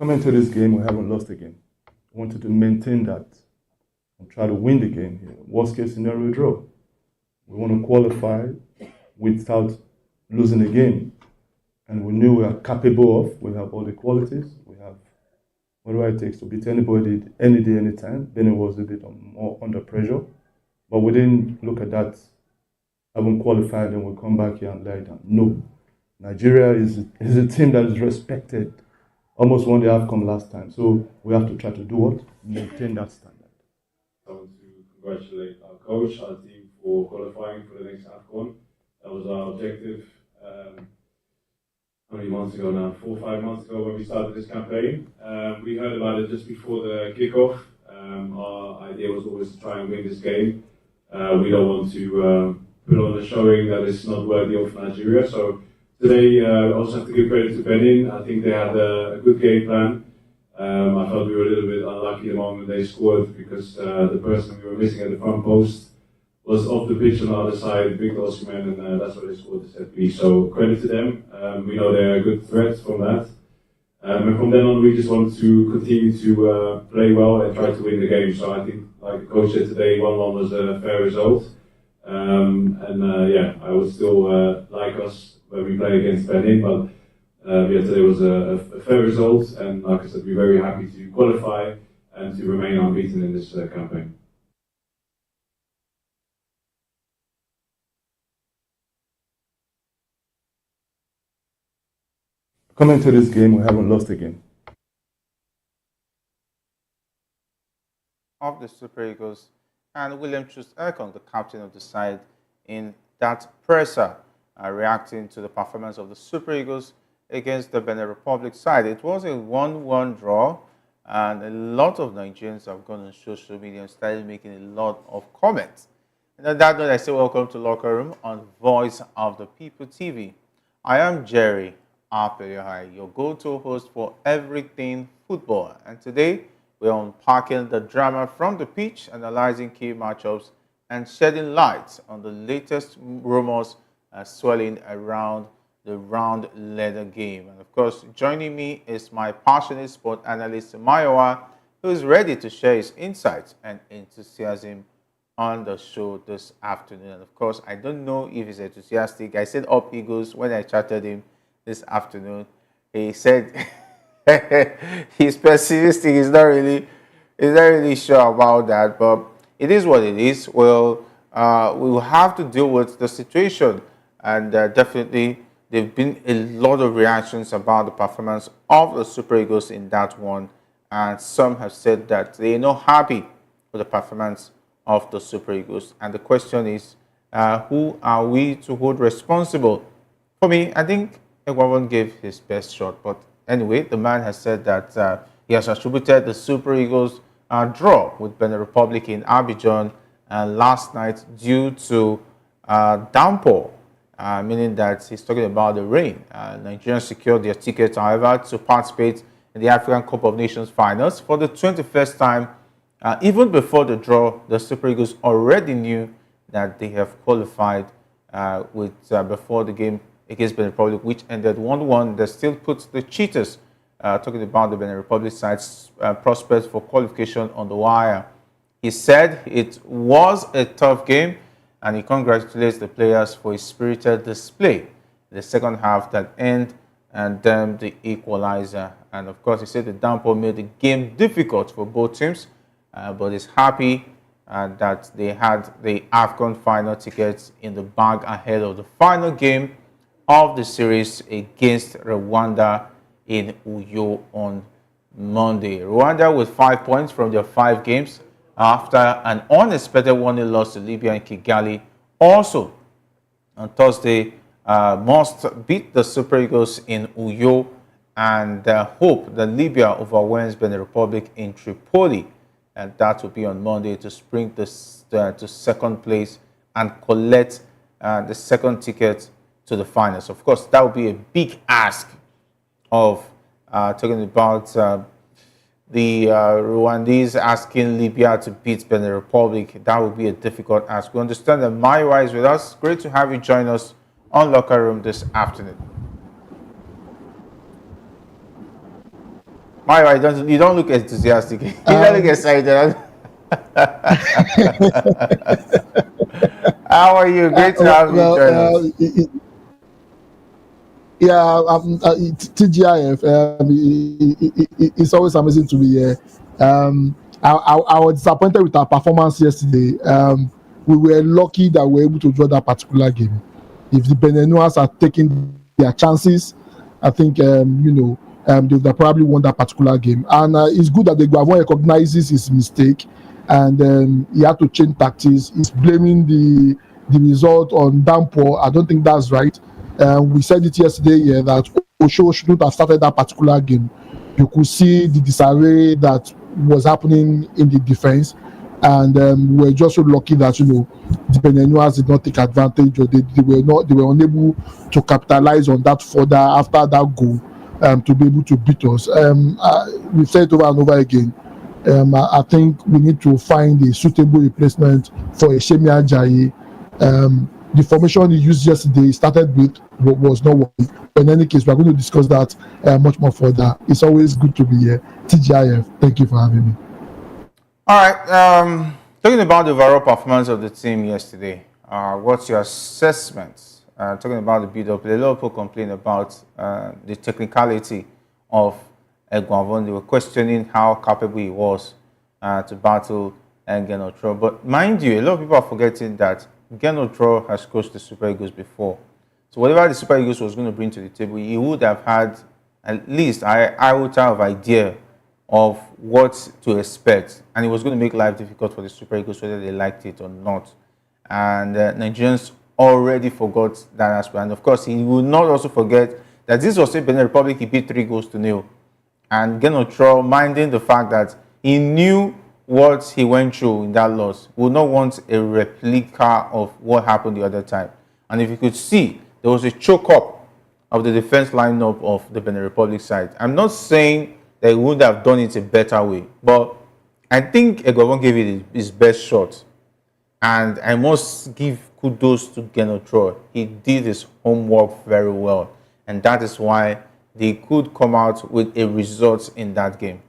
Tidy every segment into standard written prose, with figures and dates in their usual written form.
Coming to this game, we haven't lost a game. We wanted to maintain that and try to win the game here. Worst case scenario, draw. We want to qualify without losing the game. And we knew we are capable of. We have all the qualities. We have whatever it takes to beat anybody, any day, anytime. Benin was a bit more under pressure. But we didn't look at that, having qualified, and we'll come back here and lie down. No. Nigeria is a team that is respected. Almost won the AFCON last time. So we have to try to do what? Maintain that standard. I want to congratulate our coach, our team for qualifying for the next AFCON. That was our objective. How many months ago now? 4 or 5 months ago when we started this campaign. We heard about it just before the kickoff. Our idea was always to try and win this game. We don't want to put on a showing that is not worthy of Nigeria. So today, I also have to give credit to Benin. I think they had a good game plan. I felt we were a little bit unlucky the moment they scored because the person we were missing at the front post was off the pitch on the other side, big Osimhen, and that's why they scored the set piece. So credit to them. We know they're a good threat from that. And from then on, we just want to continue to play well and try to win the game. So I think, like the coach said today, 1-1 was a fair result. Yeah, I would still like us when we play against Benin, but yeah, today was a fair result. And like I said, we're very happy to qualify and to remain unbeaten in this campaign. Coming to this game, we haven't lost a game. Of the Super Eagles, and William Troost-Ekong, the captain of the side, in that presser, reacting to the performance of the Super Eagles against the Benin Republic side. It was a 1-1 draw, and a lot of Nigerians have gone on social media and started making a lot of comments. And on that note, I say welcome to Locker Room on Voice of the People TV. I am Jerry Apeliohai, your go-to host for everything football. And today, we're unpacking the drama from the pitch, analyzing key matchups, and shedding light on the latest rumors swirling around the round leather game. And of course, joining me is my passionate sport analyst, Mayowa, who is ready to share his insights and enthusiasm on the show this afternoon. And of course, I don't know if he's enthusiastic. I said up Eagles when I chatted him this afternoon. He said he's pessimistic. He's not really sure about that, but it is what it is. Well, we will have to deal with the situation, and definitely there have been a lot of reactions about the performance of the Super Eagles in that one, and some have said that they are not happy with the performance of the Super Eagles. And the question is, who are we to hold responsible? For me, I think Eguavoen gave his best shot, but anyway, the man has said that he has attributed the Super Eagles' draw with Benin Republic in Abidjan last night due to downpour, meaning that he's talking about the rain. Nigerians secured their tickets, however, to participate in the African Cup of Nations finals for the 21st time. Even before the draw, the Super Eagles already knew that they have qualified before the game against Benin Republic, which ended 1-1. That still puts the cheaters, talking about the Benin Republic side's prospects for qualification on the wire. He said it was a tough game, and he congratulates the players for a spirited display in the second half that ended and then the equalizer. And of course, he said the downpour made the game difficult for both teams, but he's happy that they had the AFCON final tickets in the bag ahead of the final game of the series against Rwanda in Uyo on Monday. Rwanda with 5 points from their 5 games after an unexpected 1-0 loss to Libya in Kigali. Also, on Thursday, must beat the Super Eagles in Uyo and hope that Libya overwhelms Benin Republic in Tripoli. And that will be on Monday to spring to second place and collect the second ticket to the finals. Of course, that would be a big ask of talking about the Rwandese asking Libya to beat Benin Republic. That would be a difficult ask. We understand that Maiwa is with us. Great to have you join us on Locker Room this afternoon. Mario, you don't look enthusiastic. You don't look excited. How are you? Great to have you join us. TGIF. It's always amazing to be here. I was disappointed with our performance yesterday. We were lucky that we were able to draw that particular game. If the Beninois are taking their chances, I think they would have probably won that particular game. And it's good that the Eguavoen recognizes his mistake, and he had to change tactics. He's blaming the result on Downpour. I don't think that's right. We said it yesterday that Osho shouldn't have started that particular game. You could see the disarray that was happening in the defense, and we were just so lucky that the Beninois did not take advantage, or they were unable to capitalize on that further after that goal to be able to beat us. We've said it over and over again. I think we need to find a suitable replacement for Osimhen Ajayi. The formation he used yesterday started with was not working. But in any case, we're going to discuss that much more further. It's always good to be here. TGIF, thank you for having me. All right. Talking about the overall performance of the team yesterday, what's your assessment? Talking about the build-up, a lot of people complain about the technicality of Eguavoen. They were questioning how capable he was to battle Genotro. But mind you, a lot of people are forgetting that Genotro has coached the Super Eagles before. So whatever the Super Eagles was going to bring to the table, he would have had at least I would have idea of what to expect. And it was going to make life difficult for the Super Eagles whether they liked it or not. And Nigerians already forgot that aspect. And of course, he will not also forget that this was a Benin Republic he beat 3-0. And Genotro, minding the fact that he knew what he went through in that loss, would not want a replica of what happened the other time. And if you could see, there was a choke-up of the defense lineup of the Benin Republic side. I'm not saying that he would have done it a better way, but I think Eguavoen gave it his best shot. And I must give kudos to Genotro. He did his homework very well. And that is why they could come out with a result in that game.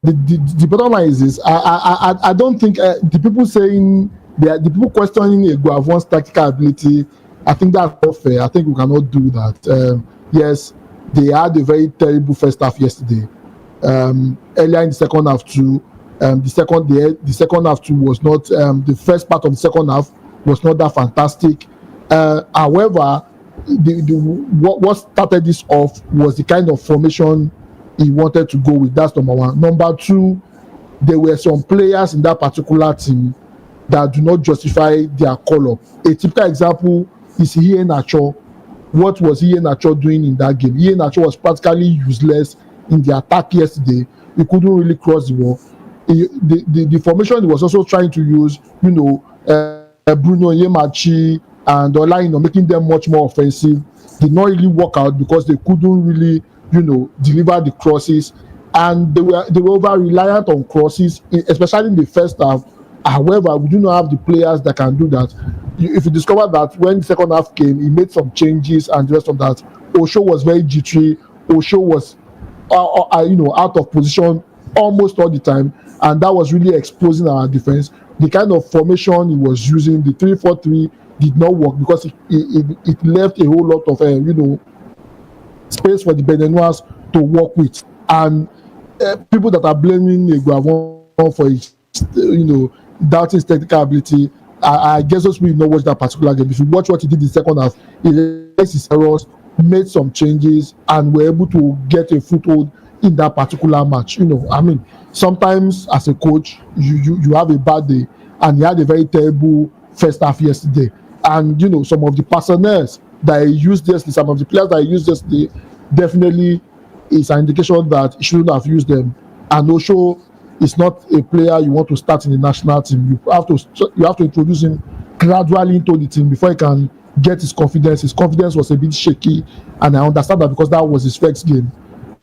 The bottom line is this: I don't think the people saying the people questioning Eguavoen's tactical ability, I think that's not fair. I think we cannot do that. Yes, they had a very terrible first half yesterday. Earlier in the second half too, the second half too was not the first part of the second half was not that fantastic. However, what started this off was the kind of formation he wanted to go with. That's number one. Number two, there were some players in that particular team that do not justify their call-up. A typical example is Iheanacho. What was Iheanacho doing in that game? Iheanacho was practically useless in the attack yesterday. He couldn't really cross the wall. The formation he was also trying to use, Bruno Yemachi and Olaino, making them much more offensive, did not really work out because they couldn't really deliver the crosses, and they were over reliant on crosses, especially in the first half. However, we do not have the players that can do that. If you discover that when the second half came, he made some changes and the rest of that. Osho was very jittery. Osho was out of position almost all the time, and that was really exposing our defense. The kind of formation he was using, the 3-4-3, did not work because it left a whole lot of space for the Beninois to work with. And people that are blaming Eguavoen for his, doubting his technical ability, I guess those people not watch that particular game. If you watch what he did in the second half, he raised his errors, made some changes, and were able to get a foothold in that particular match. Sometimes as a coach, you have a bad day, and he had a very terrible first half yesterday. And some of the personnel that he used yesterday, some of the players that he used yesterday, definitely is an indication that he shouldn't have used them. And Osho is not a player you want to start in the national team. You have to introduce him gradually into the team before he can get his confidence. His confidence was a bit shaky, and I understand that because that was his first game.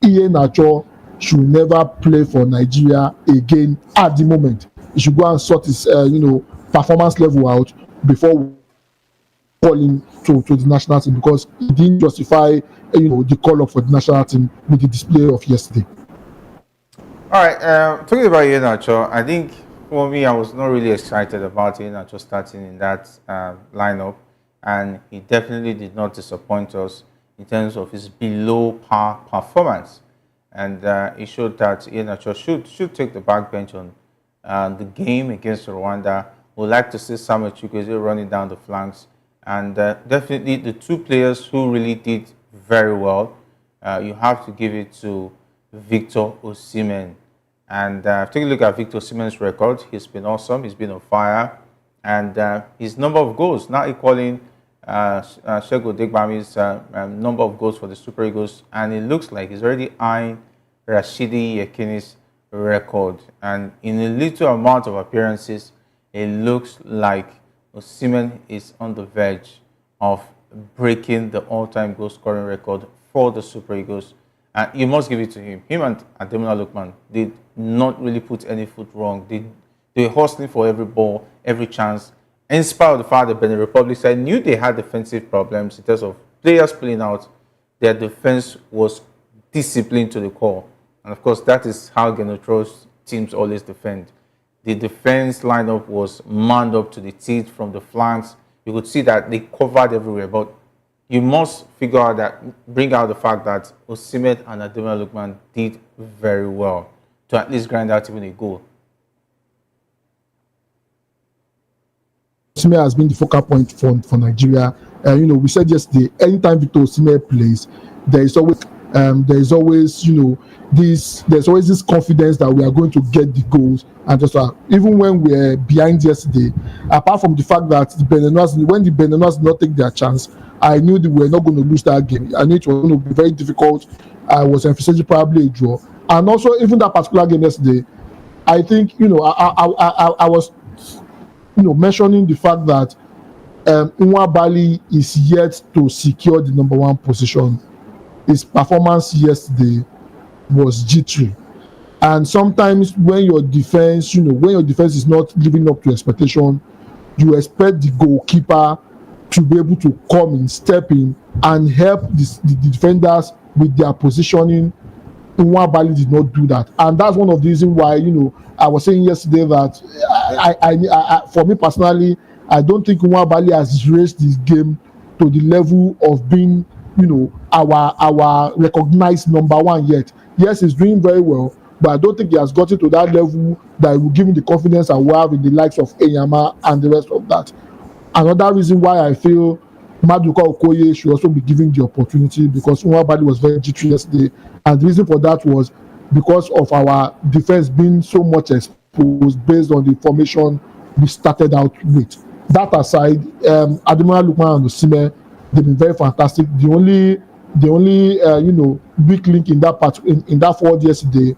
Iheanacho should never play for Nigeria again at the moment. He should go and sort his performance level out before calling to the national team because he didn't justify the call up for the national team with the display of yesterday. All right, talking about Iheanacho, I think for me, I was not really excited about Iheanacho starting in that lineup, and he definitely did not disappoint us in terms of his below par performance. And it showed that Iheanacho should take the backbench on the game against Rwanda. We'd like to see Samuel Chukwueze running down the flanks, and definitely the two players who really did very well. You have to give it to Victor Osimhen. And take a look at Victor Osimhen's record. He's been awesome. He's been on fire. And his number of goals now equaling Segun Odegbami's number of goals for the Super Eagles. And it looks like he's already eyeing Rashidi Yekini's record. And in a little amount of appearances, it looks like Osimhen is on the verge of breaking the all-time goal scoring record for the Super Eagles. And you must give it to him. Him and Ademola Lookman did not really put any foot wrong. They were hustling for every ball, every chance. In spite of the fact that Benin Republic side knew they had defensive problems in terms of players pulling out, their defense was disciplined to the core. And of course, that is how Genotro's teams always defend. The defense lineup was manned up to the teeth from the flanks. You could see that they covered everywhere, but you must figure out bring out the fact that Osimhen and Ademola Lookman did very well to at least grind out even a goal. Osimhen has been the focal point for Nigeria. We said yesterday, anytime Victor Osimhen plays, there's always there's always this confidence that we are going to get the goals. And just even when we're behind yesterday, apart from the fact that when the Beniners did not take their chance, I knew that we were not going to lose that game. I knew it was going to be very difficult. I was emphasizing probably a draw. And also, even that particular game yesterday, I think, I was, mentioning the fact that Nwabali is yet to secure the number one position. His performance yesterday was jittery. And sometimes when your defense is not living up to expectation, you expect the goalkeeper to be able to come in, step in, and help the defenders with their positioning. Nwabali did not do that, and that's one of the reasons why I was saying yesterday that I for me personally, I don't think Nwabali has raised this game to the level of being our recognized number one yet. Yes, he's doing very well, but I don't think he has gotten to that level that will give him the confidence I will have in the likes of Enyama and the rest of that. Another reason why I feel Maduka Okoye should also be given the opportunity, because Nwabali was very jittery yesterday, and the reason for that was because of our defense being so much exposed based on the formation we started out with. That aside, Ademola Lookman and Osimhen, they've been very fantastic. The only weak link in that part in that forward yesterday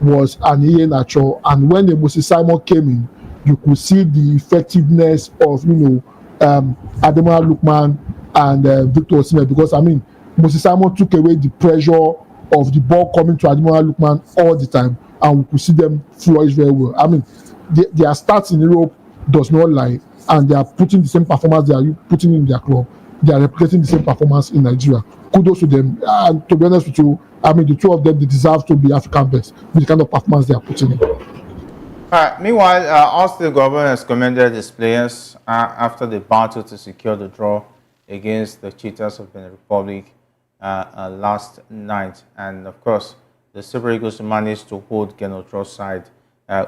was an Iheanacho, and when the Moses Simon came in, you could see the effectiveness of Ademola Lookman and Victor Osimhen, because Moses Simon took away the pressure of the ball coming to Ademola Lookman all the time, and we could see them flourish very well. Their stats in Europe does not lie, and they are putting the same performance they are putting in their club. They are replicating the same performance in Nigeria. Kudos to them. And to be honest with you, the two of them, they deserve to be African best with the kind of performance they are putting in. Meanwhile, Austin Eguavoen has commended his players after the battle to secure the draw against the Cheetahs of Benin Republic last night. And of course, the Super Eagles managed to hold Genotro's side,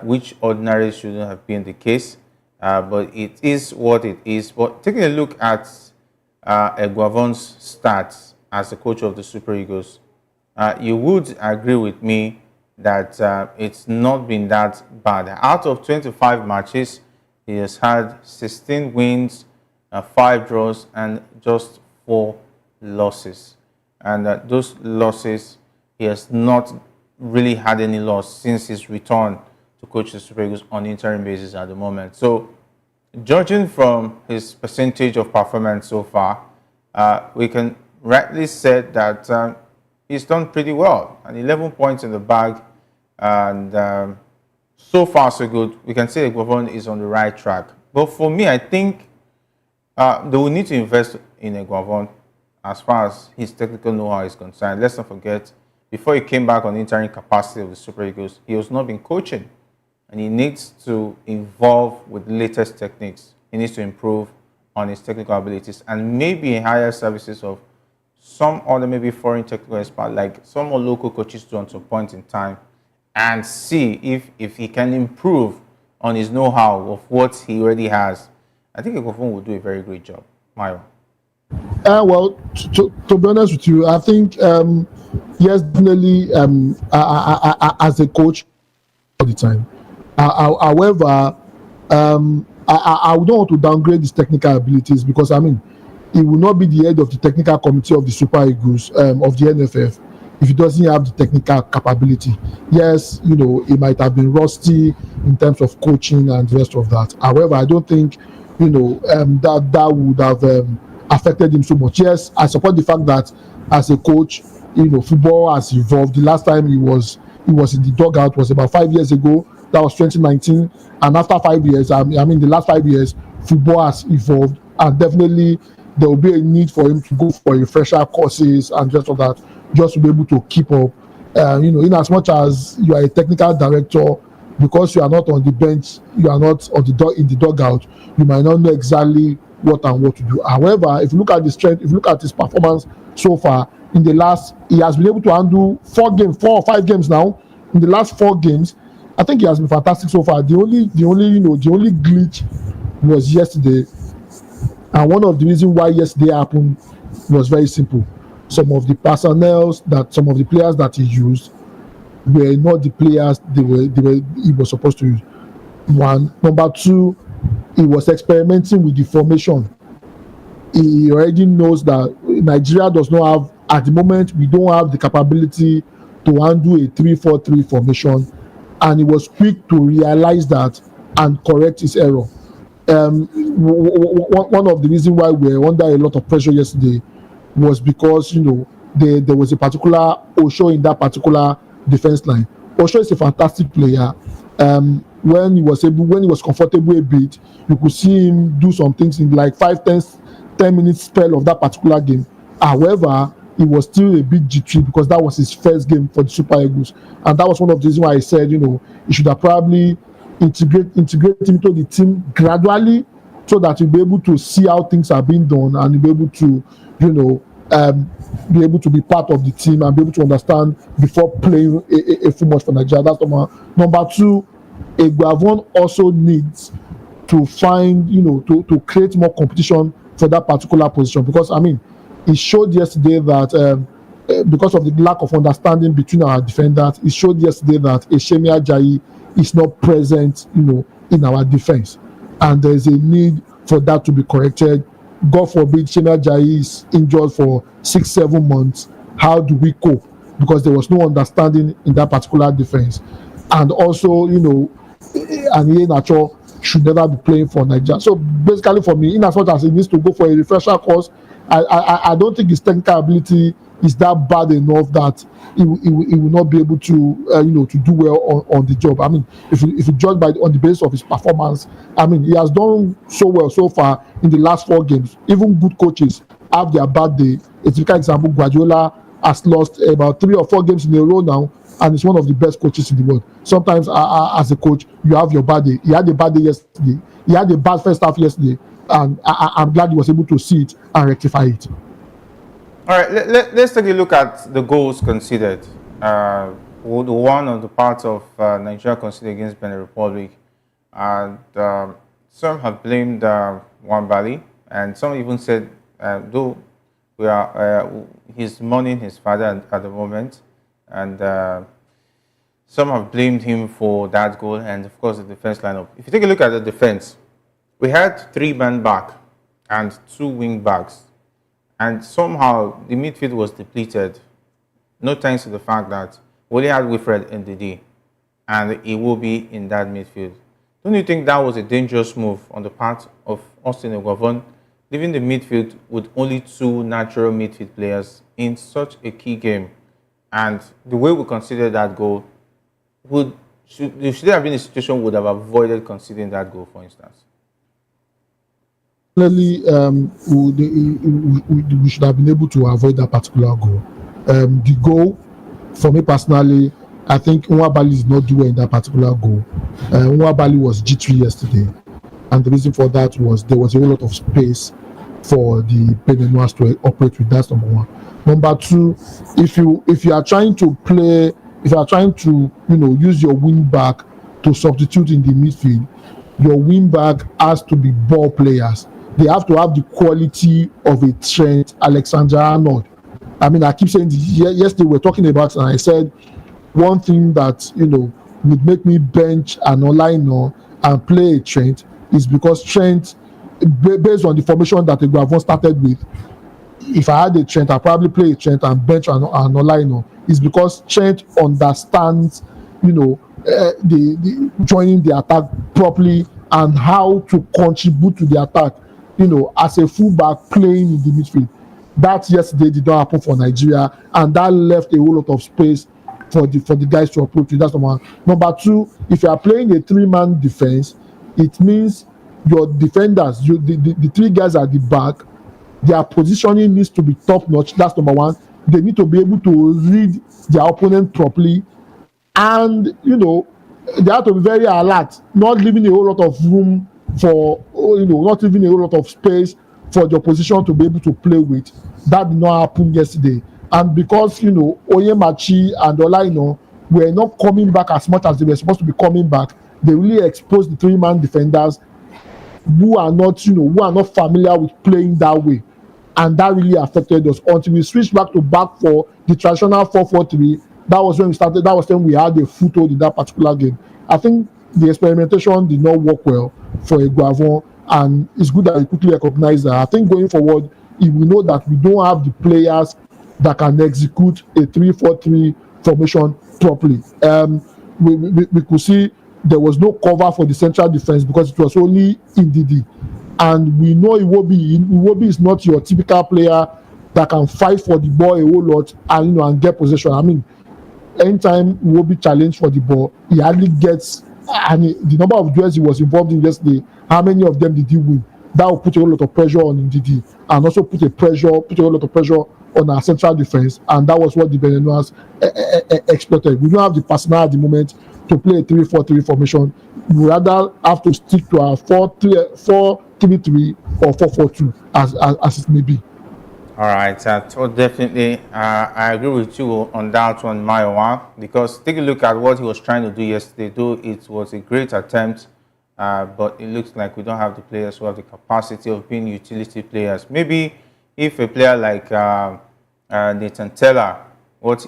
which ordinarily shouldn't have been the case. But it is what it is. But taking a look at Eguavoen's stats as the coach of the Super Eagles, you would agree with me that it's not been that bad. Out of 25 matches, he has had 16 wins, 5 draws, and just 4 losses. And those losses, he has not really had any loss since his return to coach the Super Eagles on interim basis at the moment. So, judging from his percentage of performance so far, we can rightly say that he's done pretty well. And 11 points in the bag, and so far so good. We can say Eguavoen is on the right track. But for me, I think They will need to invest in Eguavoen as far as his technical know-how is concerned. Let's not forget, before he came back on interim capacity of the Super Eagles, he was not been coaching, and he needs to involve with latest techniques. He needs to improve on his technical abilities and maybe hire services of some other maybe foreign technical expert, like some more local coaches to at some point in time, and see if he can improve on his know-how of what he already has. I think Eguavoen will do a very great job. Mayo. Well, to be honest with you, I think yes, definitely as a coach all the time. However, I don't want to downgrade his technical abilities because I mean, he will not be the head of the technical committee of the Super Eagles of the NFF if he doesn't have the technical capability. Yes, you know, he might have been rusty in terms of coaching and the rest of that. However, I don't think, you know, that would have affected him so much. Yes, I support the fact that as a coach, you know, football has evolved. The last time he was in the dugout was about 5 years ago. That was 2019, and after 5 years, I mean, the last 5 years, football has evolved, and definitely there will be a need for him to go for refresher courses and just all that, just to be able to keep up. You know, in as much as you are a technical director, because you are not on the bench, you are not on in the dugout, you might not know exactly what to do. However, if you look at the strength, if you look at his performance so far in the last, he has been able to handle 4 or 5 games now. In the last 4 games, I think he has been fantastic so far. The only glitch was yesterday, and one of the reasons why yesterday happened was very simple. Some of the players that he used were not the players he was supposed to use. One, number two, he was experimenting with the formation. He already knows that Nigeria does not have, at the moment, we don't have the capability to handle a 3-4-3 formation, and he was quick to realize that and correct his error. One of the reasons why we were under a lot of pressure yesterday was because, you know, there was a particular Osho in that particular defense line. Osho is a fantastic player. When he was comfortable a bit, you could see him do some things in like 10 minutes spell of that particular game. However, he was still a bit jittery because that was his first game for the Super Eagles, and that was one of the reasons why I said, you know, he should have probably integrate him into the team gradually, so that you'll be able to see how things are being done and you'll be able to, you know, be able to be part of the team and be able to understand before playing a full match for Nigeria. That's number two. Eguavoen also needs to find, you know, to create more competition for that particular position, because I mean, it showed yesterday that because of the lack of understanding between our defenders, it showed yesterday that Osimhen Ajayi is not present, you know, in our defense, and there's a need for that to be corrected. God forbid Osimhen Ajayi is injured for 6-7 months. How do we cope? Because there was no understanding in that particular defense, and also, you know, Aniye Nacho should never be playing for Nigeria. So basically, for me, in as much as he needs to go for a refresher course, I don't think his technical ability is that bad enough that he will not be able to, you know, to do well on the job. I mean, if you judge on the basis of his performance, I mean, he has done so well so far in the last 4 games. Even good coaches have their bad day. A typical example, Guardiola has lost about 3 or 4 games in a row now, and is one of the best coaches in the world. Sometimes, as a coach, you have your bad day. He had a bad day yesterday. He had a bad first half yesterday, and I'm glad he was able to see it and rectify it. All right, let's take a look at the goals conceded. The one on the part of Nigeria conceded against Benin Republic, and some have blamed Wambali, and some even said, though he's mourning his father at the moment, and some have blamed him for that goal, and of course the defense lineup. If you take a look at the defense, we had 3 men back and 2 wing backs, and somehow the midfield was depleted. No thanks to the fact that we only had Wilfred Ndidi, and he will be in that midfield. Don't you think that was a dangerous move on the part of Austin Eguavoen, leaving the midfield with only 2 natural midfield players in such a key game? And the way we considered that goal, should there have been a situation we would have avoided conceding that goal, for instance? Definitely, we should have been able to avoid that particular goal. The goal, for me personally, I think Nwabali is not doing that particular goal. Nwabali was G3 yesterday, and the reason for that was there was a whole lot of space for the Beninois to operate with. That's number one. Number two, if you are trying to play, if you are trying to use your wing back to substitute in the midfield, your wing back has to be ball players. They have to have the quality of a Trent Alexander-Arnold. I mean, I keep saying this. Yesterday we were talking about it, and I said one thing that would make me bench an Olaino and play a Trent is because Trent, based on the formation that Eguavoen started with, if I had a Trent, I'd probably play a Trent and bench an Olaino. Is because Trent understands, the joining the attack properly and how to contribute to the attack, as a fullback playing in the midfield. That yesterday did not happen for Nigeria, and that left a whole lot of space for the guys to approach. That's number one. Number two, if you are playing a three-man defense, it means your defenders, the three guys at the back, their positioning needs to be top notch. That's number one. They need to be able to read their opponent properly, and they have to be very alert, not leaving a whole lot of room for not leaving a whole lot of space for the opposition to be able to play with. That did not happen yesterday, and because Onyemachi and Olaino were not coming back as much as they were supposed to be coming back, they really exposed the three-man defenders who are not familiar with playing that way, and that really affected us until we switched back for the traditional 4-4-3. That was when we started. That was when we had a foothold in that particular game. I think the experimentation did not work well for Eguavoen, and it's good that we quickly recognize that. I think going forward, if we know that we don't have the players that can execute a 3-4-3 formation properly, we could see there was no cover for the central defense because it was only Ndidi. And we know Iwobi is not your typical player that can fight for the ball a whole lot and get possession. I mean, anytime Iwobi challenged for the ball, he hardly gets. And the number of duels he was involved in yesterday, how many of them did he win? That will put a whole lot of pressure on Ndidi, and also put a whole lot of pressure on our central defense. And that was what the Beninois exploited. We don't have the personnel at the moment to play a 3-4-3 formation. We rather have to stick to our 4-3-3 or 4-4-2 as it may be. All right, so definitely, I agree with you on that one, Mayowa, because take a look at what he was trying to do yesterday. Though it was a great attempt, but it looks like we don't have the players who have the capacity of being utility players. Maybe if a player like Nathan Teller,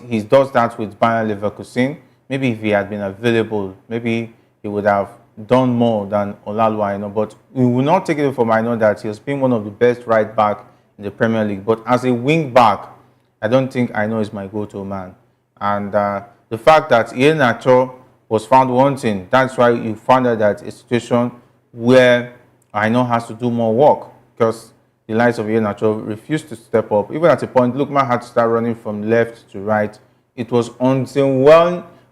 he does that with Bayer Leverkusen, maybe if he had been available, maybe he would have done more than Olaluwa, But we will not take it from Aino that he has been one of the best right back in the Premier League. But as a wing back, I don't think Aino is my go-to man. And the fact that Iheanacho was found wanting, that's why you found out that a situation where Aino has to do more work, because the likes of Iheanacho refused to step up. Even at a point, Lookman had to start running from left to right. It was until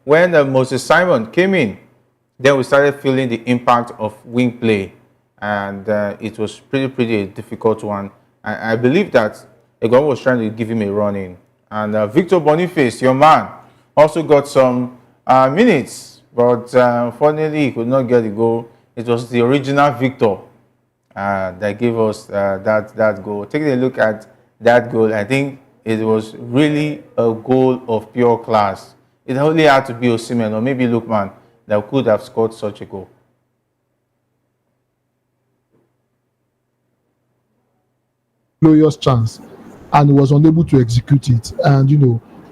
when Moses Simon came in, then we started feeling the impact of wing play, and it was pretty a difficult one. I believe that Eguavoen was trying to give him a run in, and Victor Boniface, your man, also got some minutes, but unfortunately he could not get the goal. It was the original Victor that gave us that goal. Taking a look at that goal, I think it was really a goal of pure class. It only had to be Osimhen or maybe Lookman that could have scored such a goal. Glorious chance, and he was unable to execute it. And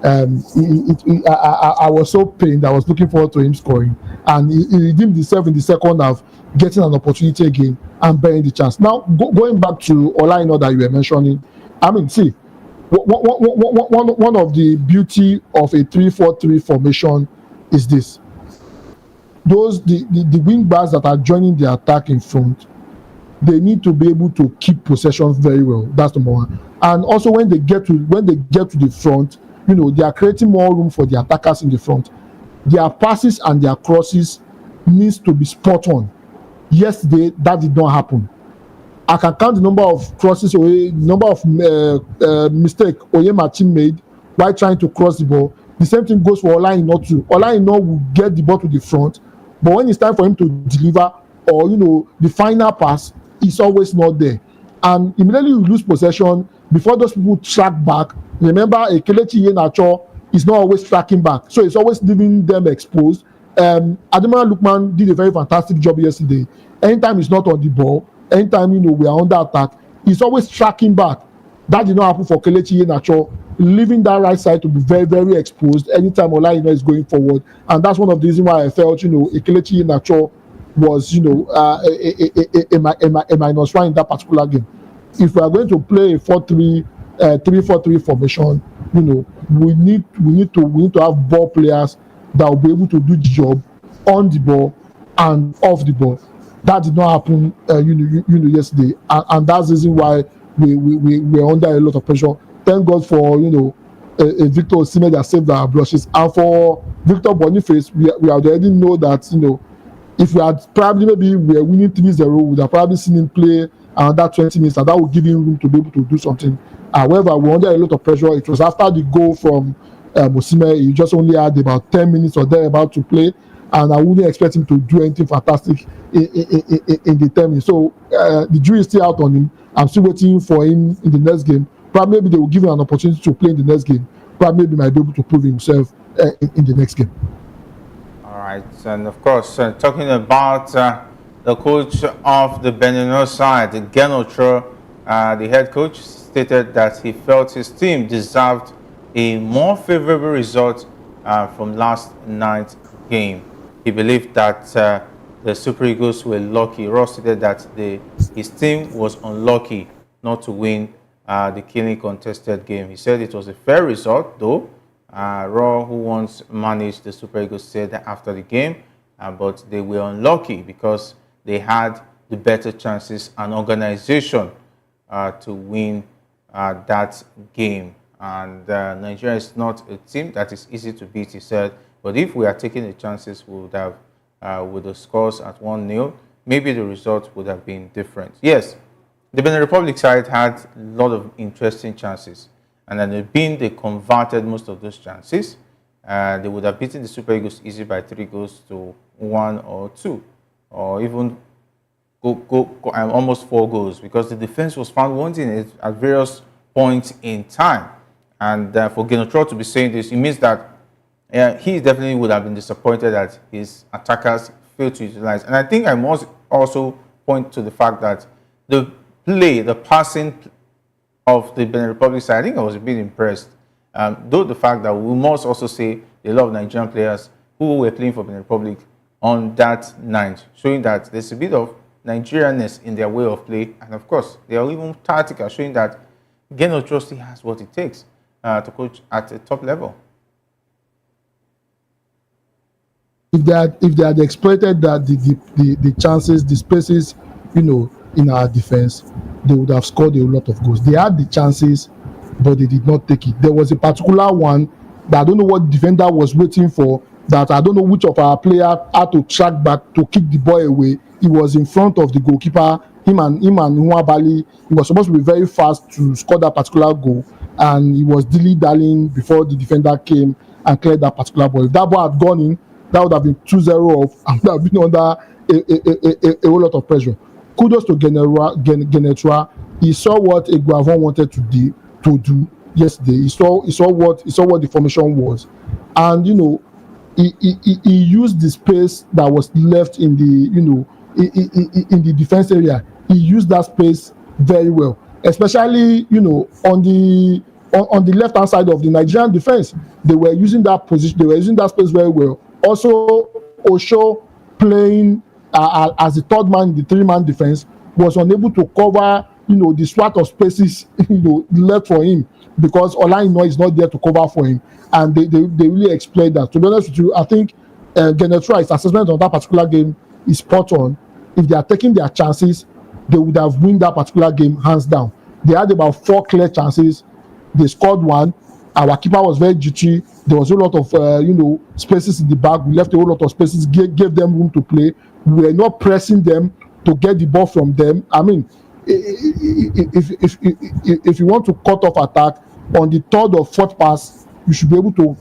I was so pained. I was looking forward to him scoring, and he redeemed himself in the second half, getting an opportunity again and bearing the chance. Now, going back to Olaino that you were mentioning, I mean, see, one of the beauty of a 3-4-3 formation is this: the wing backs that are joining the attack in front, they need to be able to keep possession very well. That's number one. And also when they get to the front, they are creating more room for the attackers in the front. Their passes and their crosses needs to be spot on. Yesterday, that did not happen. I can count the number of crosses or the number of mistake Oyemachi made while trying to cross the ball. The same thing goes for Olaina too. Olaina will get the ball to the front, but when it's time for him to deliver or the final pass, it's always not there. And immediately you lose possession before those people track back. Remember, Kelechi Iheanacho is not always tracking back, so it's always leaving them exposed. Ademola Lookman did a very fantastic job yesterday. Anytime he's not on the ball, anytime we are under attack, he's always tracking back. That did not happen for Kelechi Iheanacho, leaving that right side to be very, very exposed anytime Olaina is going forward. And that's one of the reasons why I felt Kelechi Iheanacho was a -1 in that particular game. If we are going to play a 3-4-3 formation, we need to have ball players that will be able to do the job on the ball and off the ball. That did not happen yesterday, and that's the reason why we are under a lot of pressure. Thank God for a Victor Osimhen that saved our brushes, and for Victor Boniface, we already know that if we had we were winning 3-0, we would have probably seen him play another 20 minutes, and that would give him room to be able to do something. However, we're under a lot of pressure. It was after the goal from Osimhen. He just only had about 10 minutes or thereabout to play, and I wouldn't expect him to do anything fantastic in the 10 minutes. So the jury is still out on him. I'm still waiting for him in the next game. Probably maybe they will give him an opportunity to play in the next game. Probably maybe might be able to prove himself in the next game. All right, and of course, talking about the coach of the Benin side, Genotro, the head coach, stated that he felt his team deserved a more favorable result from last night's game. He believed that the Super Eagles were lucky. Ross stated that his team was unlucky not to win the keenly contested game. He said it was a fair result, though. Raw, who once managed the Super Eagles, said after the game, but they were unlucky because they had the better chances and organization to win that game. And Nigeria is not a team that is easy to beat, he said. But if we are taking the chances, we would have, with the scores at 1-0, maybe the result would have been different. Yes, the Benin Republic side had a lot of interesting chances. And then they converted most of those chances. They would have beaten the Super Eagles easy by 3-1 or 2, or even almost 4 goals, because the defense was found wanting at various points in time. And for Genotro to be saying this, it means that he definitely would have been disappointed that his attackers failed to utilize. And I think I must also point to the fact that the passing of the Benin Republic side, I think I was a bit impressed. Though the fact that we must also say a lot of Nigerian players who were playing for Benin Republic on that night, showing that there's a bit of Nigerianness in their way of play, and of course they are even tactical, showing that Genotro still has what it takes to coach at a top level. If they had exploited that the chances, the spaces, in our defense, they would have scored a lot of goals. They had the chances, but they did not take it. There was a particular one that I don't know what the defender was waiting for, that I don't know which of our players had to track back to kick the ball away. He was in front of the goalkeeper, him and Nwabali. He was supposed to be very fast to score that particular goal, and he was dilly-dallying before the defender came and cleared that particular ball. If that ball had gone in, that would have been 2-0 off, and would have been under a whole lot of pressure. Kudos to Genetra. He saw what Eguavoen wanted to do yesterday. He saw what the formation was, and he used the space that was left in the in the defense area. He used that space very well, especially on the left hand side of the Nigerian defense. They were using that position. They were using that space very well. Also, Osho playing as the third man in the 3-man defense was unable to cover the swath of spaces left for him, because Olaina is not there to cover for him, and they really exploit that. To be honest with you, I think Genetra's assessment on that particular game is spot on. If they are taking their chances, they would have won that particular game hands down. They had about 4 clear chances. They scored 1. Our keeper was very jittery. There was a lot of spaces in the back. We left a whole lot of spaces, gave them room to play. We were not pressing them to get the ball from them. I mean, if you want to cut off attack on the third or fourth pass, you should be able to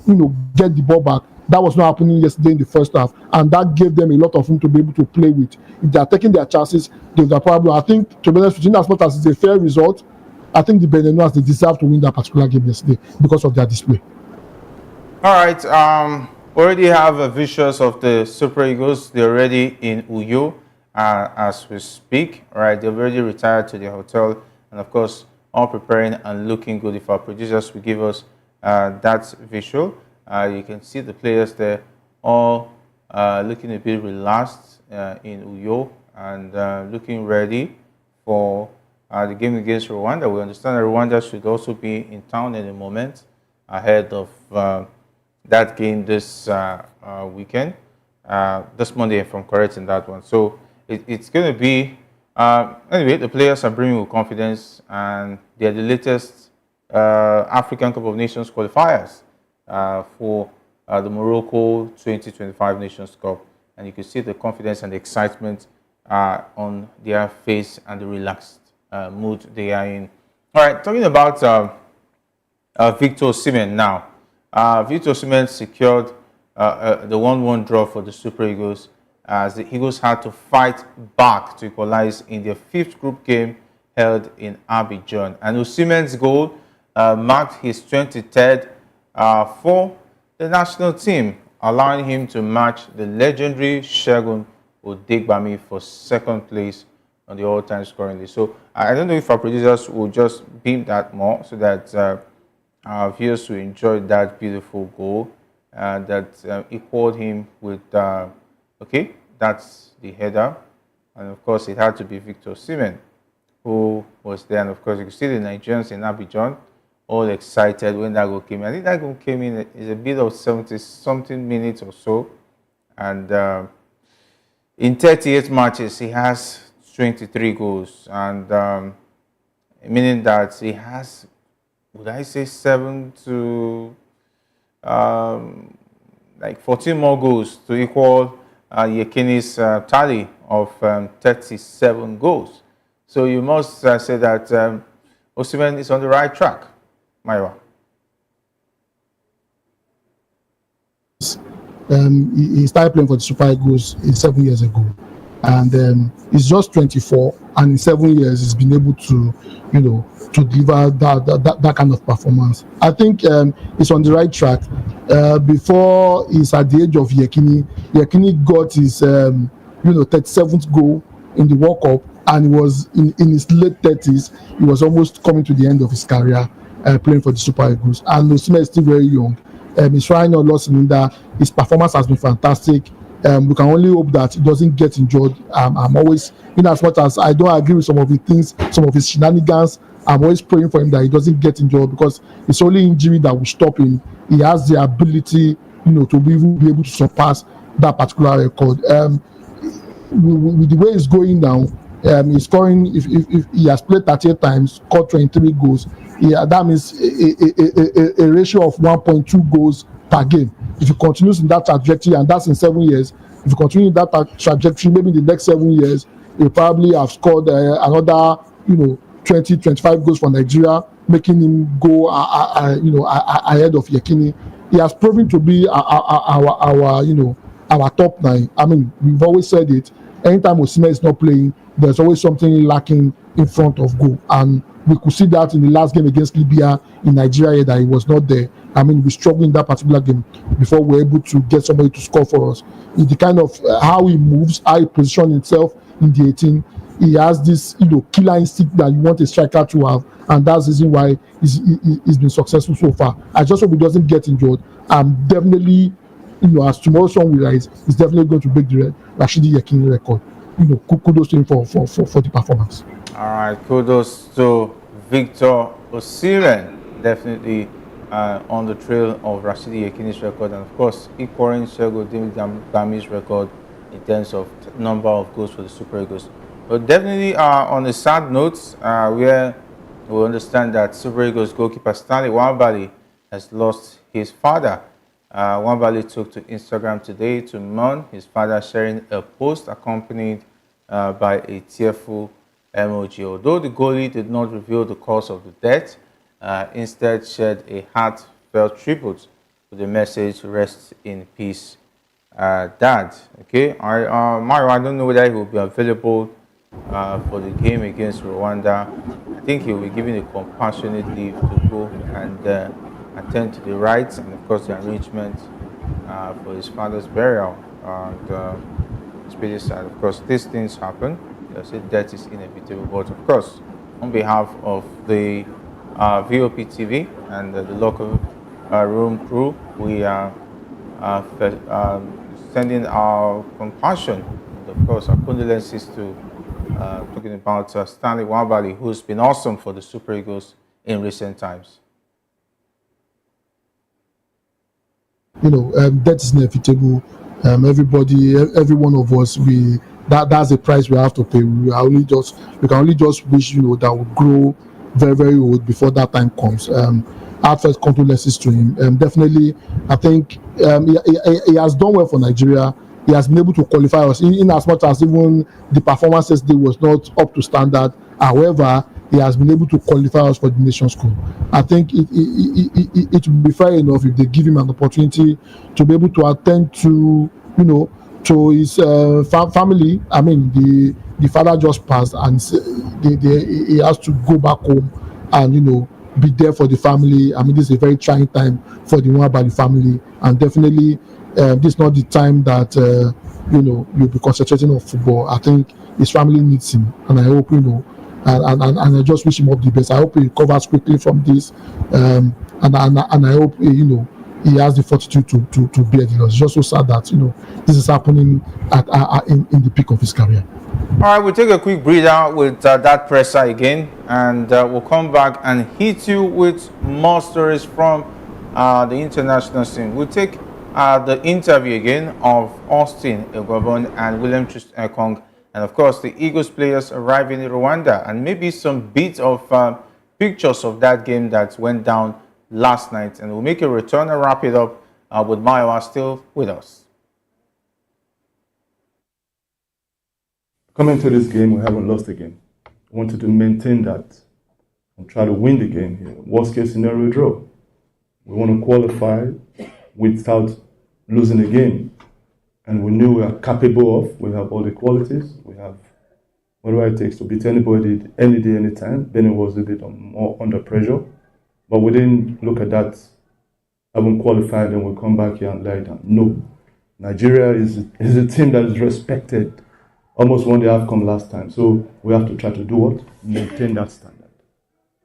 get the ball back. That was not happening yesterday in the first half, and that gave them a lot of room to be able to play with. If they are taking their chances, there's a problem. I think, to be honest with you, as much as it's a fair result, I think the Benin they deserve to win that particular game yesterday because of their display. All right. We already have visuals of the Super Eagles. They're already in Uyo as we speak. All right. They've already retired to their hotel, and of course, all preparing and looking good. If our producers will give us that visual, you can see the players there all looking a bit relaxed in Uyo and looking ready for the game against Rwanda. We understand that Rwanda should also be in town in a moment ahead of that game this weekend, this Monday, if I'm correct in that one. So it's going to be, anyway, the players are bringing with confidence, and they're the latest African Cup of Nations qualifiers for the Morocco 2025 Nations Cup. And you can see the confidence and the excitement on their face and the relaxed mood they are in. All right, talking about Victor Osimhen now. Victor Osimhen secured the 1-1 draw for the Super Eagles as the Eagles had to fight back to equalize in their 5th group game held in Abidjan. And Osimhen's goal marked his 23rd for the national team, allowing him to match the legendary Segun Odegbami for 2nd place on the all-time scoring list. So I don't know if our producers will just beam that more so that our viewers will enjoy that beautiful goal that equaled him with, okay, that's the header. And of course, it had to be Victor Osimhen who was there. And of course, you can see the Nigerians in Abidjan all excited when that goal came in. I think that goal came in is a bit of 70-something minutes or so. And in 38 matches, he has 23 goals. And meaning that he has, would I say 7 to like 14 more goals to equal Yekini's tally of 37 goals. So you must say that Osimhen is on the right track. Maiwa. He started playing for the Super Eagles 7 years ago, and he's just 24, and in 7 years he's been able to, to deliver that kind of performance. I think he's on the right track. Before he's at the age of Yekini got his 37th goal in the World Cup, and he was in his late 30s. He was almost coming to the end of his career playing for the Super Eagles. And Osimhen is still very young. He's trying on lost cylinder. His performance has been fantastic. We can only hope that he doesn't get injured. I'm always, in as much as I don't agree with some of the things, some of his shenanigans, I'm always praying for him that he doesn't get injured, because it's only injury that will stop him. He has the ability, to even be able to surpass that particular record. With the way it's going now, he's scoring. If he has played 38 times, scored 23 goals, that means a ratio of 1.2 goals per game. If he continues in that trajectory, and that's in 7 years, if he continues in that trajectory, maybe in the next 7 years, he'll probably have scored another, 20, 25 goals for Nigeria, making him go, ahead of Yekini. He has proven to be our top 9. I mean, we've always said it. Anytime Osimhen is not playing, there's always something lacking in front of goal, and we could see that in the last game against Libya in Nigeria that he was not there. I mean, we struggled in that particular game before we were able to get somebody to score for us. It's the kind of how he moves, how he positions himself in the 18. He has this, killer instinct that you want a striker to have, and that's the reason why he's been successful so far. I just hope he doesn't get injured. I'm definitely, as tomorrow sun will rise, he's definitely going to break the Rashidi Yekini record. Kudos to him for the performance. All right, kudos to Victor Osimhen, definitely on the trail of Rashidi Yekini's record, and of course equaling Segun Odegbami's record in terms of number of goals for the Super Eagles. But definitely on a sad note, where we understand that Super Eagles goalkeeper Stanley Nwabali has lost his father. Nwabali took to Instagram today to mourn his father, sharing a post accompanied by a tearful emoji. Although the goalie did not reveal the cause of the death, instead shared a heartfelt tribute with the message "Rest in peace, Dad." Okay, Mario, I don't know whether he will be available for the game against Rwanda. I think he will be given a compassionate leave to go and attend to the rites and, of course, the arrangement for his father's burial. And speedy side, of course, these things happen. They say death is inevitable, but of course, on behalf of the VOP TV and the local room crew, we are sending our compassion and, of course, our condolences to talking about Stanley Wabali, who's been awesome for the Super Eagles in recent times. Death is inevitable. Everybody, every one of us, that's the price we have to pay. We can only just wish that we grow very very old before that time comes. Heartfelt condolences to him. Definitely, I think he has done well for Nigeria. He has been able to qualify us in as much as even the performance yesterday was not up to standard. However, he has been able to qualify us for the Nations Cup. I think it would be fair enough if they give him an opportunity to be able to attend to to his family. I mean, the father just passed, and he has to go back home and be there for the family. I mean, this is a very trying time for the Nwabali family, and definitely this is not the time that you'll be concentrating on football. I think his family needs him, and I hope and I just wish him all the best. I hope he recovers quickly from this, and I hope he has the fortitude to bear the loss. It's just so sad that this is happening in the peak of his career. All right, we'll take a quick breather with that presser again, and we'll come back and hit you with more stories from the international scene. We'll take the interview again of Austin Eguavoen and William Ekong, and of course the Eagles players arriving in Rwanda, and maybe some bits of pictures of that game that went down last night. And we'll make a return and wrap it up with Mayowa still with us. Coming to this game, we haven't lost a game. We wanted to maintain that and try to win the game here. Worst case scenario, draw. We want to qualify without losing a game. And we knew we are capable of. We have all the qualities. We have whatever it takes to beat anybody, any day, anytime. Benin was a bit more under pressure. But we didn't look at that, haven't qualified, and we'll come back here and lie down. No. Nigeria is a team that is respected. Almost won the AFCON last time. So we have to try to do what? Maintain that standard.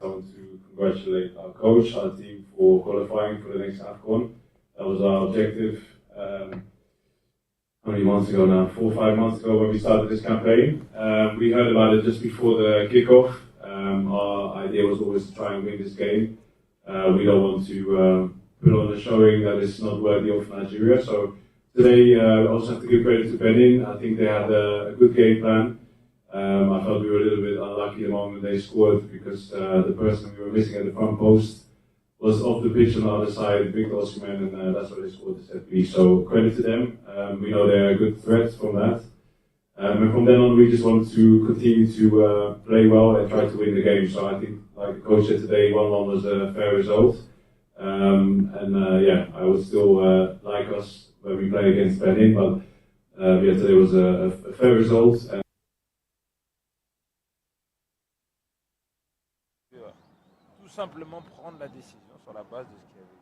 I want to congratulate our coach, our team for qualifying for the next AFCON. That was our objective. How many months ago now? 4 or 5 months ago when we started this campaign. We heard about it just before the kickoff. Our idea was always to try and win this game. We don't want to put on a showing that is not worthy of Nigeria. So today, I also have to give credit to Benin. I think they had a good game plan. I felt we were a little bit unlucky the moment they scored because the person we were missing at the front post was off the pitch on the other side, big Osimhen, and that's why they scored the set piece. So credit to them. We know they're a good threat from that. And from then on, we just want to continue to play well and try to win the game. So I think, like the coach said today, 1-1 was a fair result. Yeah, I would still like us when we play against Benin, but yeah, today was a fair result. Tout simplement prendre la décision sur la base de ce qui avait été.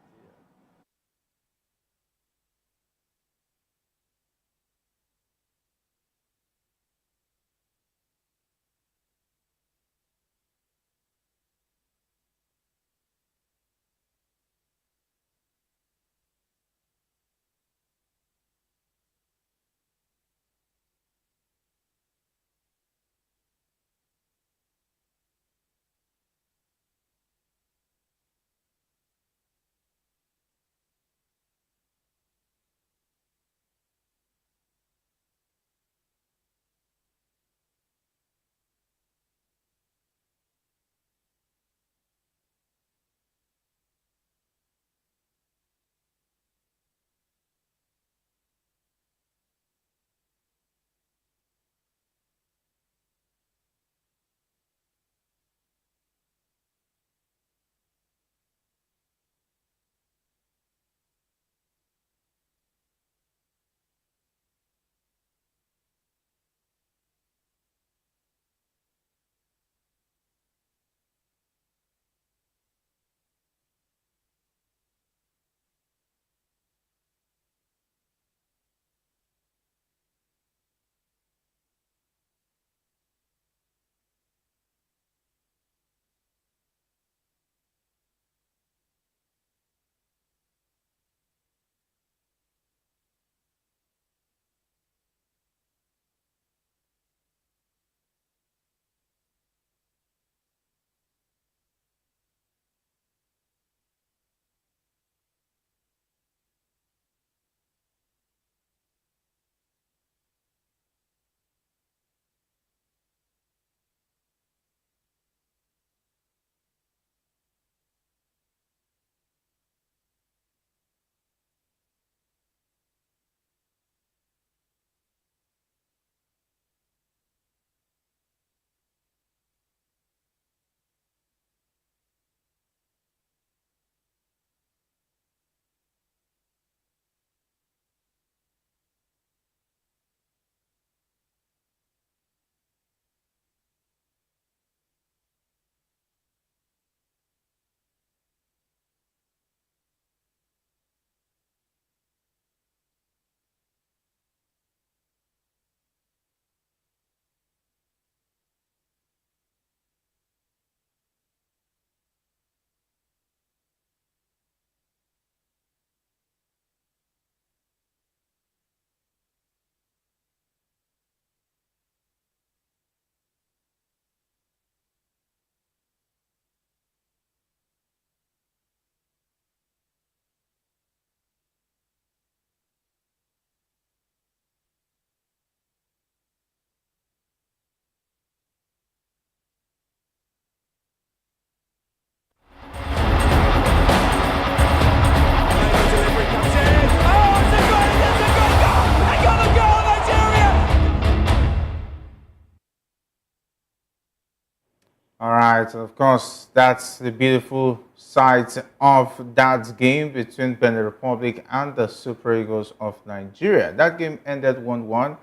right, of course, that's the beautiful side of that game between Benin Republic and the Super Eagles of Nigeria. That game ended 1-1,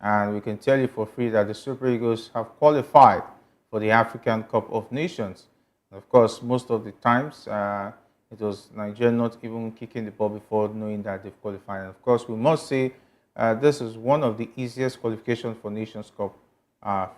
and we can tell you for free that the Super Eagles have qualified for the African Cup of Nations. Of course, most of the times, it was Nigeria not even kicking the ball before knowing that they've qualified. And of course, we must say this is one of the easiest qualifications for Nations Cup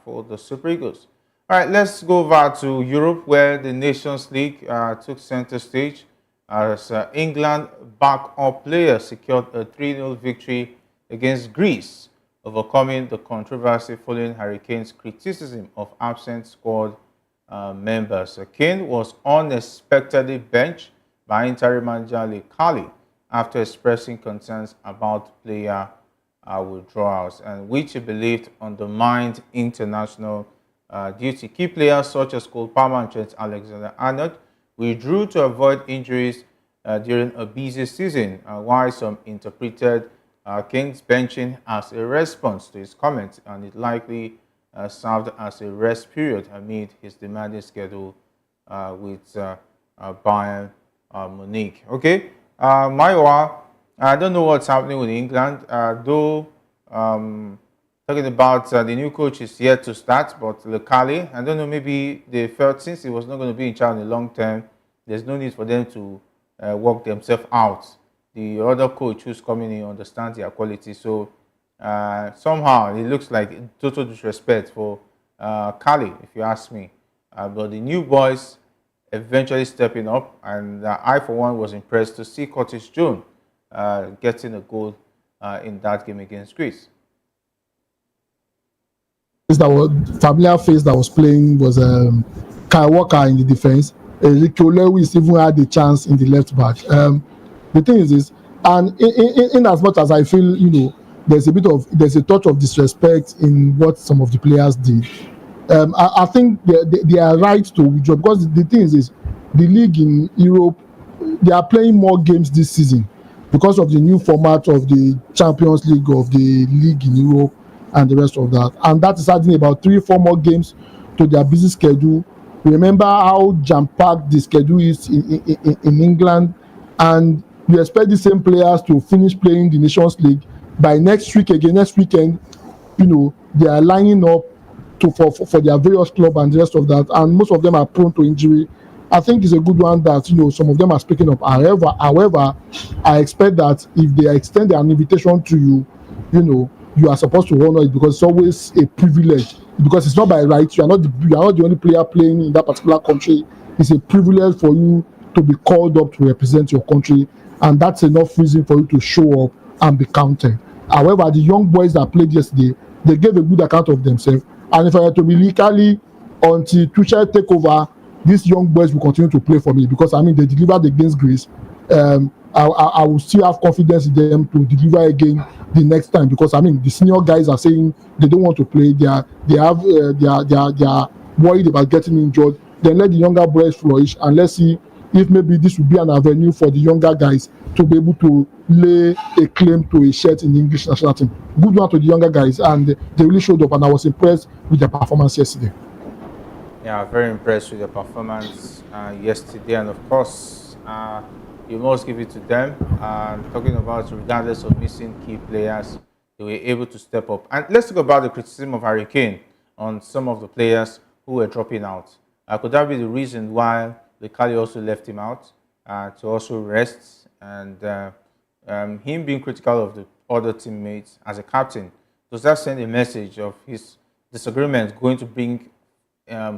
for the Super Eagles. All right, let's go over to Europe, where the Nations League took center stage as England backup players secured a 3-0 victory against Greece, overcoming the controversy following Hurricanes' criticism of absent squad members. Kane was unexpectedly benched by interim manager Lee Kali after expressing concerns about player withdrawals, and which he believed undermined international duty. Key players such as Cole Palmer and Trent Alexander-Arnold withdrew to avoid injuries during a busy season, while some interpreted Kane's benching as a response to his comments, and it likely served as a rest period amid his demanding schedule with Bayern Munich. Okay, Maiwa, I don't know what's happening with England, though talking about the new coach is yet to start, but Lekali, I don't know, maybe they felt since he was not going to be in charge in the long term, there's no need for them to work themselves out. The other coach who's coming in understands their quality, so somehow it looks like total disrespect for Kali, if you ask me. But the new boys eventually stepping up, and I, for one, was impressed to see Curtis Jones getting a goal in that game against Greece. That was familiar face that was playing was Kyle Walker in the defense. Rico Lewis even had the chance in the left back. The thing is this, and in as much as I feel, there's a touch of disrespect in what some of the players did. I think they are right to withdraw, because the thing is this, the league in Europe, they are playing more games this season because of the new format of the Champions League, of the league in Europe, and the rest of that. And that is adding about 3-4 more games to their busy schedule. Remember how jam-packed the schedule is in England, and you expect the same players to finish playing the Nations League by next weekend. They are lining up for their various clubs and the rest of that, and most of them are prone to injury. I think it's a good one that some of them are speaking up. However, I expect that if they extend an invitation to you, you are supposed to honor it, because it's always a privilege. Because it's not by right. You are not the only player playing in that particular country. It's a privilege for you to be called up to represent your country, and that's enough reason for you to show up and be counted. However, the young boys that played yesterday, they gave a good account of themselves. And if I were to be legally, until Tuchel take over, these young boys will continue to play for me, because they delivered against Greece. I will still have confidence in them to deliver again the next time, because the senior guys are saying they don't want to play. They are worried about getting injured. Then let the younger boys flourish, and let's see if maybe this will be an avenue for the younger guys to be able to lay a claim to a shirt in the English national team. Good one to the younger guys, and they really showed up, and I was impressed with their performance yesterday. Yeah, very impressed with their performance yesterday, and of course, you must give it to them. Talking about, regardless of missing key players, they were able to step up. And let's talk about the criticism of Harry Kane on some of the players who were dropping out. Could that be the reason why the Cali also left him out to also rest? And him being critical of the other teammates as a captain, does that send a message of his disagreement going to bring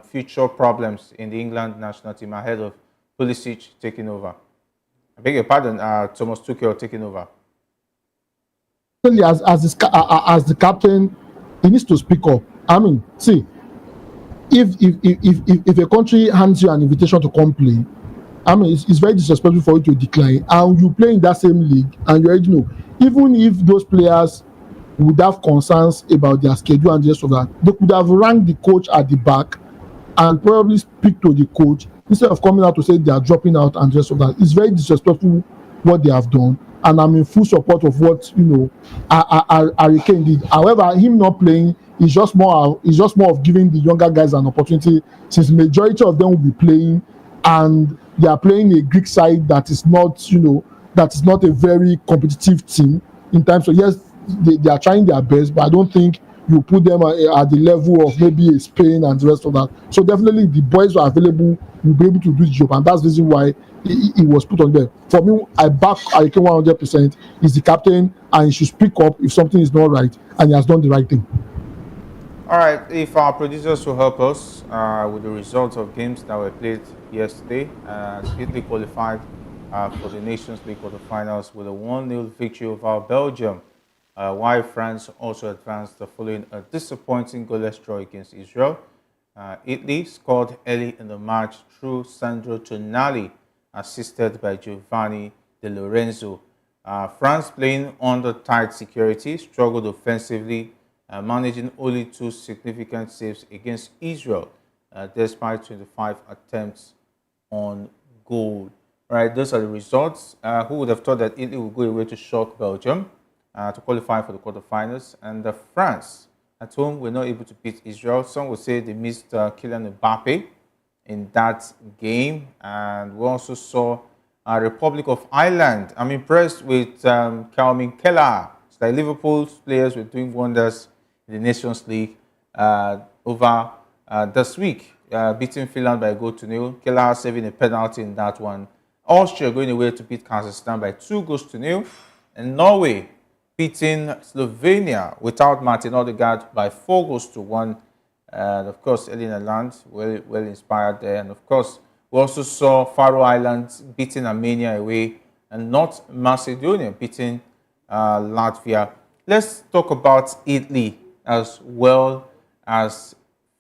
future problems in the England national team ahead of Pulisic taking over? I beg your pardon, Thomas Tuchel taking over. As the captain, he needs to speak up. See, if a country hands you an invitation to come play, it's very disrespectful for you to decline. And you play in that same league, and you already know, even if those players would have concerns about their schedule and the rest of that, they could have rang the coach at the back and probably speak to the coach instead of coming out to say they are dropping out and the rest of that. It's very disrespectful what they have done, and I'm in full support of what Harry Kane did. However, him not playing It's just more of giving the younger guys an opportunity, since majority of them will be playing, and they are playing a Greek side that is not, that is not a very competitive team in terms of, yes, they are trying their best, but I don't think you put them at the level of maybe a Spain and the rest of that. So definitely the boys who are available will be able to do the job, and that's the reason why he was put on there. For me, I back Ike 100%. He's the captain, and he should speak up if something is not right, and he has done the right thing. All right, if our producers will help us with the results of games that were played yesterday, Italy qualified for the Nations League quarterfinals with a 1-0 victory over Belgium, while France also advanced following a disappointing goalless draw against Israel. Italy scored early in the match through Sandro Tonali, assisted by Giovanni De Lorenzo. France, playing under tight security, struggled offensively, managing only 2 significant saves against Israel, despite 25 attempts on goal. Right, those are the results. Who would have thought that Italy would go away to shock Belgium to qualify for the quarterfinals? And France, at home, were not able to beat Israel. Some would say they missed Kylian Mbappe in that game. And we also saw Republic of Ireland. I'm impressed with Calvin Keller. It's like Liverpool's players were doing wonders in the Nations League over this week, beating Finland by a goal to nil. Keller saving a penalty in that one. Austria going away to beat Kazakhstan by 2-0, and Norway beating Slovenia without Martin Odegaard by 4-1. And of course, Elena Land, well inspired there. And of course, we also saw Faroe Islands beating Armenia away, and North Macedonia beating Latvia. Let's talk about Italy as well as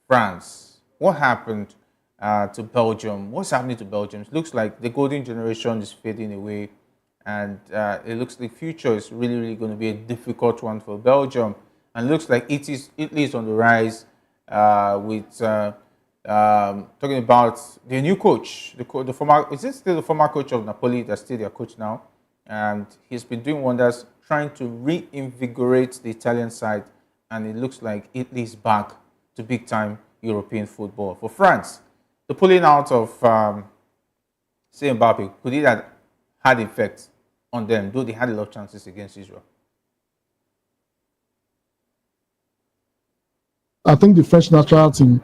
France. What happened to Belgium? What's happening to Belgium? It looks like the golden generation is fading away, and it looks like the future is really going to be a difficult one for Belgium. And it looks like Italy is on the rise with talking about the new coach, the former, is it still the former coach of Napoli that's still their coach now? And he's been doing wonders, trying to reinvigorate the Italian side, and it looks like Italy is back to big-time European football. For France, the pulling out of, say, Mbappe, could it have had effect on them, though they had a lot of chances against Israel? I think the French national team,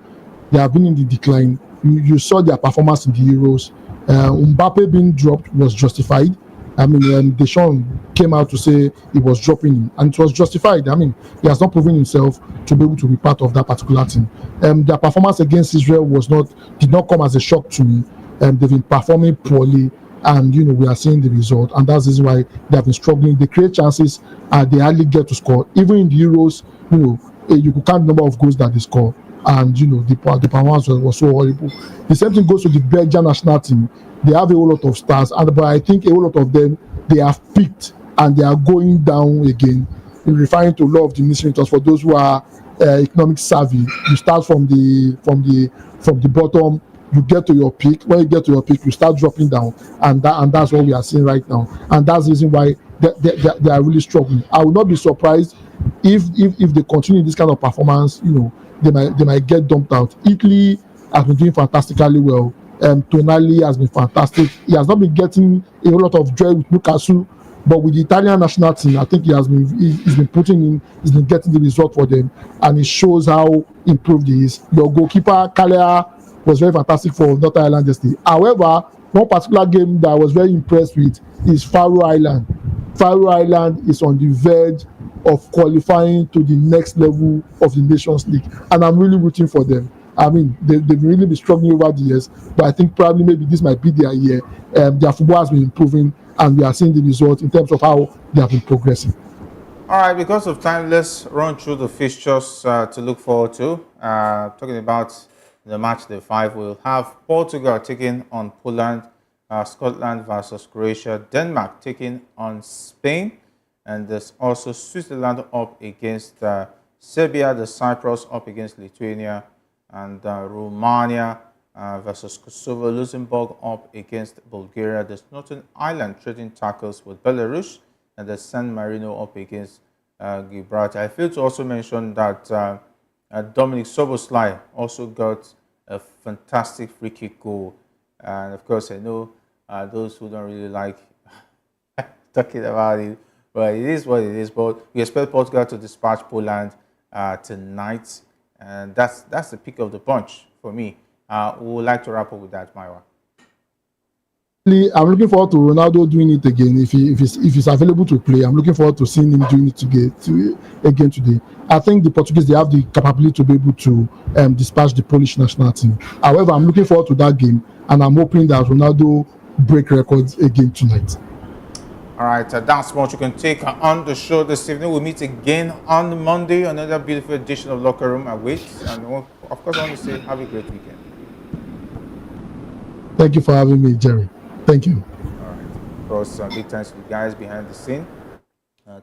they have been in the decline. You saw their performance in the Euros. Mbappe being dropped was justified. I mean, Deschamps came out to say he was dropping him, and it was justified. I mean, he has not proven himself to be able to be part of that particular team. Their performance against Israel did not come as a shock to me. They've been performing poorly, and we are seeing the result, and that's the reason why they have been struggling. They create chances, and they hardly get to score. Even in the Euros, you could count the number of goals that they score, and the performance was so horrible. The same thing goes to the Belgian national team. They have a whole lot of stars, but I think a whole lot of them, they have peaked and they are going down again. Referring to law of diminishing returns, for those who are economic savvy, you start from the bottom, you get to your peak. When you get to your peak, you start dropping down, and that's what we are seeing right now. And that's the reason why they are really struggling. I would not be surprised if they continue this kind of performance. They might get dumped out. Italy has been doing fantastically well. Tonali has been fantastic. He has not been getting a whole lot of joy with Newcastle, but with the Italian national team, I think he's been getting the result for them, and it shows how improved he is. Your goalkeeper Calea was very fantastic for Northern Ireland yesterday. However, one particular game that I was very impressed with is Faroe Island. Faroe Island is on the verge of qualifying to the next level of the Nations League, and I'm really rooting for them. I mean, they've really been struggling over the years, but I think probably maybe this might be their year. Their football has been improving, and we are seeing the results in terms of how they have been progressing. All right, because of time, let's run through the fixtures to look forward to. Talking about the match day 5, we'll have Portugal taking on Poland, Scotland versus Croatia, Denmark taking on Spain, and there's also Switzerland up against Serbia, the Cyprus up against Lithuania, and Romania versus Kosovo, Luxembourg up against Bulgaria. There's Northern Ireland trading tackles with Belarus, and there's San Marino up against Gibraltar. I failed to also mention that Dominic Soboslai also got a fantastic free kick goal. And of course, I know those who don't really like talking about it, but it is what it is. But we expect Portugal to dispatch Poland tonight, and that's the pick of the bunch for me. We would like to wrap up with that, Myra. I'm looking forward to Ronaldo doing it again. If he's available to play, I'm looking forward to seeing him doing it again today. I think the Portuguese, they have the capability to be able to dispatch the Polish national team. However, I'm looking forward to that game, and I'm hoping that Ronaldo break records again tonight. All right, that's what you can take on the show this evening. We'll meet again on Monday, another beautiful edition of Locker Room awaits. And of course, I want to say have a great weekend. Thank you for having me, Jerry. Thank you. All right. Of course, big thanks to the guys behind the scene.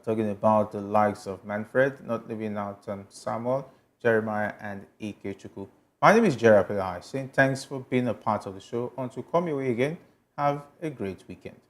Talking about the likes of Manfred, not leaving out Samuel, Jeremiah, and Ike Chuku. My name is Jerry Apelahai, saying thanks for being a part of the show. Until come your way again, have a great weekend.